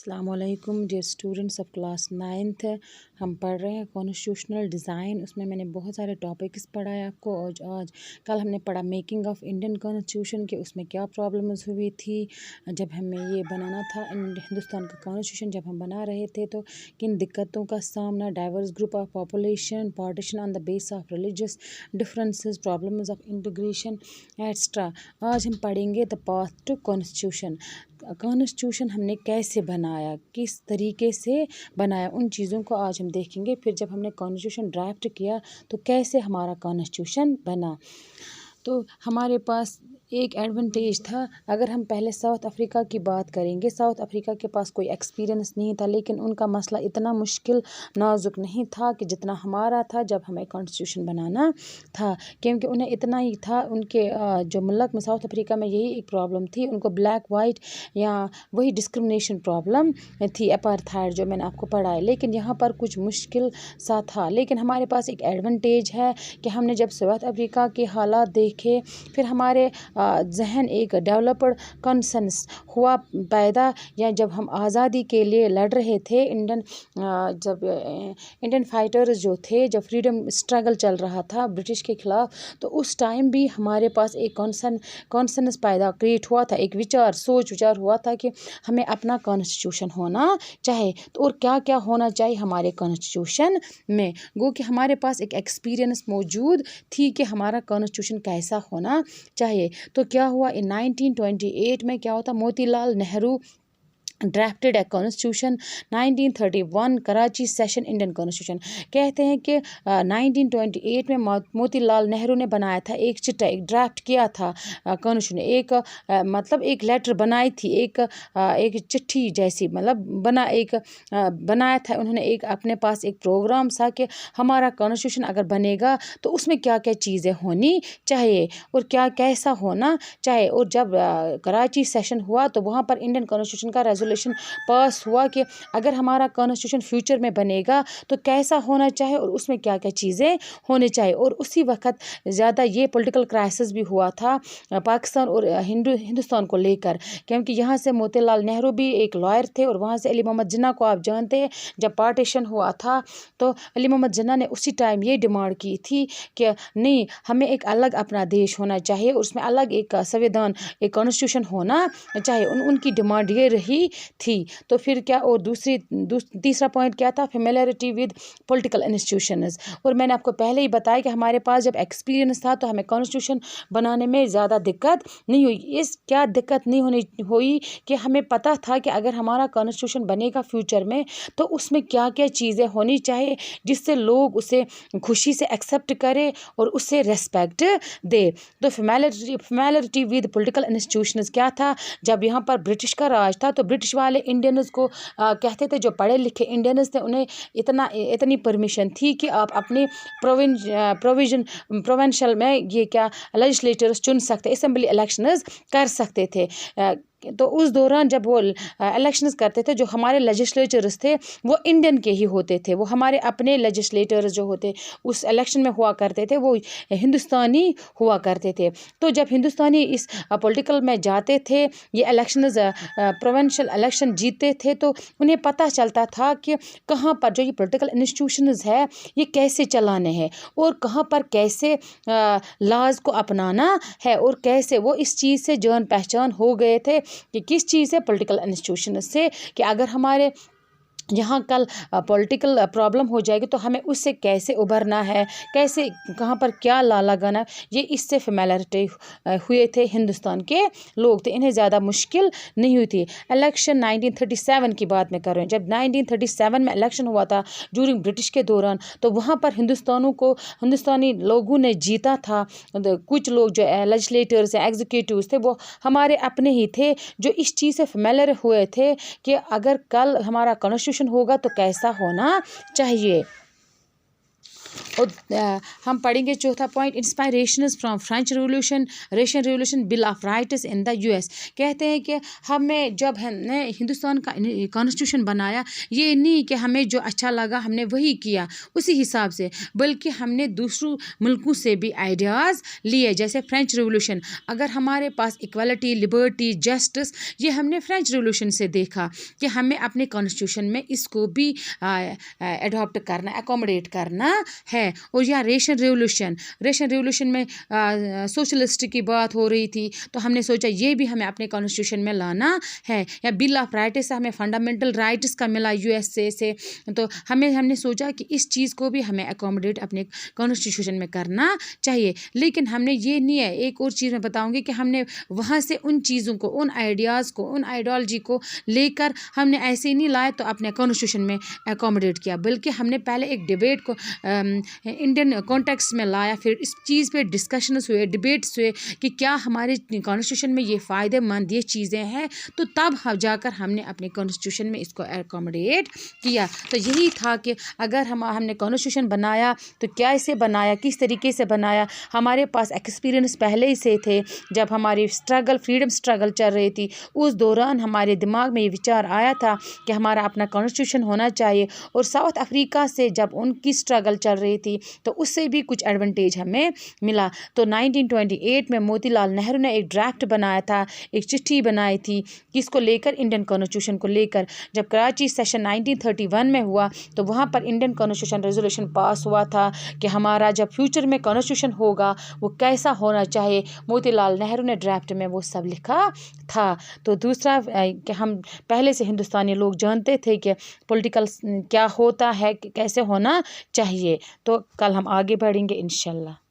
अस्सलामुअलैकुम dear students of class 9th। हम पढ़ रहे हैं कॉन्स्टिट्यूशनल डिज़ाइन। उसमें मैंने बहुत सारे टॉपिक्स पढ़ा है आपको। आज कल हमने पढ़ा मेकिंग ऑफ इंडियन कॉन्स्टिट्यूशन के उसमें क्या प्रॉब्लम्स हुई थी जब हमें ये बनाना था हिंदुस्तान का कॉन्स्टिट्यूशन। जब हम बना रहे थे तो किन दिक्कतों का सामना, diverse group of population, partition on the base of religious differences, problems of integration extra. आज हम पढ़ेंगे the path to constitution. Constitution हमने कैसे बनाया, किस तरीके से बनाया, उन चीज़ों को आज हम देखेंगे। फिर जब हमने कॉन्स्टिट्यूशन ड्राफ्ट किया तो कैसे हमारा कॉन्स्टिट्यूशन बना। तो हमारे पास एक एडवांटेज था। अगर हम पहले साउथ अफ्रीका की बात करेंगे, साउथ अफ्रीका के पास कोई एक्सपीरियंस नहीं था, लेकिन उनका मसला इतना मुश्किल नाजुक नहीं था कि जितना हमारा था जब हमें कॉन्स्टिट्यूशन बनाना था, क्योंकि उन्हें इतना ही था। उनके जो मुल्क में साउथ अफ्रीका में यही एक प्रॉब्लम थी, उनको ब्लैक वाइट या वही डिस्क्रिमिनेशन प्रॉब्लम थी, अपार्थाइड जो मैंने आपको पढ़ा है। लेकिन यहाँ पर कुछ मुश्किल सा था, लेकिन हमारे पास एक एडवांटेज है कि हमने जब साउथ अफ्रीका के हालात देखे, फिर हमारे जहन एक डेवलप्ड कॉन्सेंस हुआ पैदा। या जब हम आज़ादी के लिए लड़ रहे थे, जब इंडियन फाइटर्स जो थे, जब फ्रीडम स्ट्रगल चल रहा था ब्रिटिश के ख़िलाफ़, तो उस टाइम भी हमारे पास एक कॉन्सेंस पैदा क्रिएट हुआ था, एक सोच विचार हुआ था कि हमें अपना कॉन्स्टिट्यूशन होना चाहिए। तो और क्या क्या होना चाहिए हमारे कॉन्स्टिट्यूशन में, गो कि हमारे पास एक एक्सपीरियंस मौजूद थी कि हमारा कॉन्स्टिट्यूशन कैसा होना चाहिए। तो क्या हुआ, इन 1928 में क्या होता, Motilal Nehru drafted a constitution 1931 Karachi session Indian constitution. कहते हैं कि 1928 में मोतीलाल नेहरू ने बनाया था, एक चिट्ठा, एक ड्राफ्ट किया था कॉन्स्टिट्यूशन। मतलब एक लेटर बनाई थी, एक चिट्ठी जैसी, मतलब बनाया था उन्होंने। एक अपने पास एक प्रोग्राम था कि हमारा कॉन्स्टिट्यूशन अगर बनेगा तो उसमें क्या क्या चीज़ें होनी चाहिए और क्या कैसा होना चाहिए। और जब कराची सेशन हुआ तो वहाँ पर इंडियन कॉन्स्टिट्यूशन का रेजोल्यूशन पास हुआ कि अगर हमारा कॉन्स्टिट्यूशन फ्यूचर में बनेगा तो कैसा होना चाहिए और उसमें क्या क्या चीज़ें होनी चाहिए। और उसी वक्त ज़्यादा ये पॉलिटिकल क्राइसिस भी हुआ था पाकिस्तान और हिंदुस्तान को लेकर, क्योंकि यहाँ से मोतीलाल नेहरू भी एक लॉयर थे और वहाँ से अली मोहम्मद जिन्ना को आप जानते हैं। जब पार्टीशन हुआ था तो अली मोहम्मद जिन्ना ने उसी टाइम ये डिमांड की थी कि नहीं, हमें एक अलग अपना देश होना चाहिए और उसमें अलग एक संविधान, एक कॉन्स्टिट्यूशन होना चाहिए। उनकी डिमांड ये रही थी। तो फिर क्या, और तीसरा पॉइंट क्या था, फेमिलियरिटी विद पॉलिटिकल इंस्टीट्यूशंस। और मैंने आपको पहले ही बताया कि हमारे पास जब एक्सपीरियंस था तो हमें कॉन्स्टिट्यूशन बनाने में ज़्यादा दिक्कत नहीं हुई। क्या दिक्कत नहीं हुई कि हमें पता था कि अगर हमारा कॉन्स्टिट्यूशन बनेगा फ्यूचर में तो उसमें क्या क्या चीज़ें होनी चाहिए जिससे लोग उसे खुशी से एक्सेप्ट करें और उससे रेस्पेक्ट दे। तो फेमिलियरिटी विद पॉलिटिकल इंस्टीट्यूशंस क्या था, जब यहाँ पर ब्रिटिश का राज था तो ब्रिटिश वाले इंडियंस को कहते थे, जो पढ़े लिखे इंडियंस थे, उन्हें इतनी परमिशन थी कि आप अपने प्रोविंशियल में ये क्या लेजिस्लेटर्स चुन सकते, असेंबली इलेक्शंस कर सकते थे। तो उस दौरान जब वो इलेक्शंस करते थे, जो हमारे लेजिस्लेटर्स थे वो इंडियन के ही होते थे, वो हमारे अपने लेजिस्लेटर्स जो होते उस इलेक्शन में हुआ करते थे वो हिंदुस्तानी हुआ करते थे। तो जब हिंदुस्तानी इस पॉलिटिकल में जाते थे, ये इलेक्शंस प्रोविंशियल इलेक्शन जीतते थे, तो उन्हें पता चलता था कि कहाँ पर जो ये पॉलिटिकल इंस्टीट्यूशंस है ये कैसे चलाने हैं और कहाँ पर कैसे लॉज को अपनाना है, और कैसे वो इस चीज़ से जान पहचान हो गए थे कि किस चीज़ से, पॉलिटिकल इंस्टीट्यूशन से, कि अगर हमारे यहाँ कल पॉलिटिकल प्रॉब्लम हो जाएगी तो हमें उससे कैसे उभरना है, कैसे कहाँ पर क्या ला लगाना है। ये इससे फेमिलियरिटी हुए थे हिंदुस्तान के लोग थे, इन्हें ज़्यादा मुश्किल नहीं हुई थी। इलेक्शन 1937 की बात मैं कर रही हूँ। जब 1937 में इलेक्शन हुआ था ड्यूरिंग ब्रिटिश के दौरान, तो वहाँ पर हिंदुस्तानी लोगों ने जीता था। कुछ लोग जो लेजिस्लेटर्स हैं, एग्जीक्यूटिव्स थे, वो हमारे अपने ही थे, जो इस चीज़ से फेमिलियर हुए थे कि अगर कल हमारा कॉन्स्टिट्यूशन होगा तो कैसा होना चाहिए। और हम पढ़ेंगे चौथा point, inspirations from French revolution, Russian revolution, bill of rights in the US. कहते हैं कि हमें जब हमने हिंदुस्तान का कॉन्स्टिट्यूशन बनाया, ये नहीं कि हमें जो अच्छा लगा हमने वही किया उसी हिसाब से, बल्कि हमने दूसरों मुल्कों से भी आइडियाज़ लिए। जैसे फ्रेंच रिवोल्यूशन, अगर हमारे पास इक्वालिटी, लिबर्टी, जस्टिस, ये हमने फ्रेंच रिवोल्यूशन से देखा कि हमें अपने कॉन्स्टिट्यूशन में इसको भी एडॉप्ट करना, एकोमोडेट करना है। और या रशियन रिवोल्यूशन में सोशलिस्ट की बात हो रही थी, तो हमने सोचा ये भी हमें अपने कॉन्स्टिट्यूशन में लाना है। या बिल ऑफ राइट्स से हमें फंडामेंटल राइट्स का मिला यूएसए से, तो हमने सोचा कि इस चीज़ को भी हमें एकोमोडेट अपने कॉन्स्टिट्यूशन में करना चाहिए। लेकिन हमने ये नहीं है, एक और चीज़ मैं बताऊंगी कि हमने वहाँ से उन चीज़ों को, उन आइडियाज़ को, उन आइडियोलॉजी को लेकर हमने ऐसे ही नहीं लाए तो अपने कॉन्स्टिट्यूशन में एकोमोडेट किया, बल्कि हमने पहले एक डिबेट को इंडियन कॉन्टेक्स्ट में लाया, फिर इस चीज़ पे डिस्कशंस हुए, डिबेट्स हुए कि क्या हमारे कॉन्स्टिट्यूशन में ये फ़ायदेमंद ये चीज़ें हैं, तो तब जाकर हमने अपने कॉन्स्टिट्यूशन में इसको एकोमोडेट किया। तो यही था कि अगर हमने कॉन्स्टिट्यूशन बनाया तो कैसे बनाया, किस तरीके से बनाया। हमारे पास एक्सपीरियंस पहले ही से थे, जब हमारी फ्रीडम स्ट्रगल चल रही थी, उस दौरान हमारे दिमाग में ये विचार आया था कि हमारा अपना कॉन्स्टिट्यूशन होना चाहिए। और साउथ अफ्रीका से जब उनकी स्ट्रगल चल रही थी तो उससे भी कुछ एडवांटेज हमें मिला। तो 1928 में मोतीलाल नेहरू ने एक ड्राफ्ट बनाया था, एक चिट्ठी बनाई थी किसको लेकर, इंडियन कॉन्स्टिट्यूशन को लेकर। जब कराची सेशन 1931 में हुआ तो वहाँ पर इंडियन कॉन्स्टिट्यूशन रेजोल्यूशन पास हुआ था कि हमारा जब फ्यूचर में कॉन्स्टिट्यूशन होगा वो कैसा होना चाहिए। मोतीलाल नेहरू ने ड्राफ्ट में वो सब लिखा था। तो दूसरा कि हम पहले से हिंदुस्तानी लोग जानते थे कि पॉलिटिकल क्या होता है, कैसे होना चाहिए। तो कल हम आगे बढ़ेंगे इंशाल्लाह।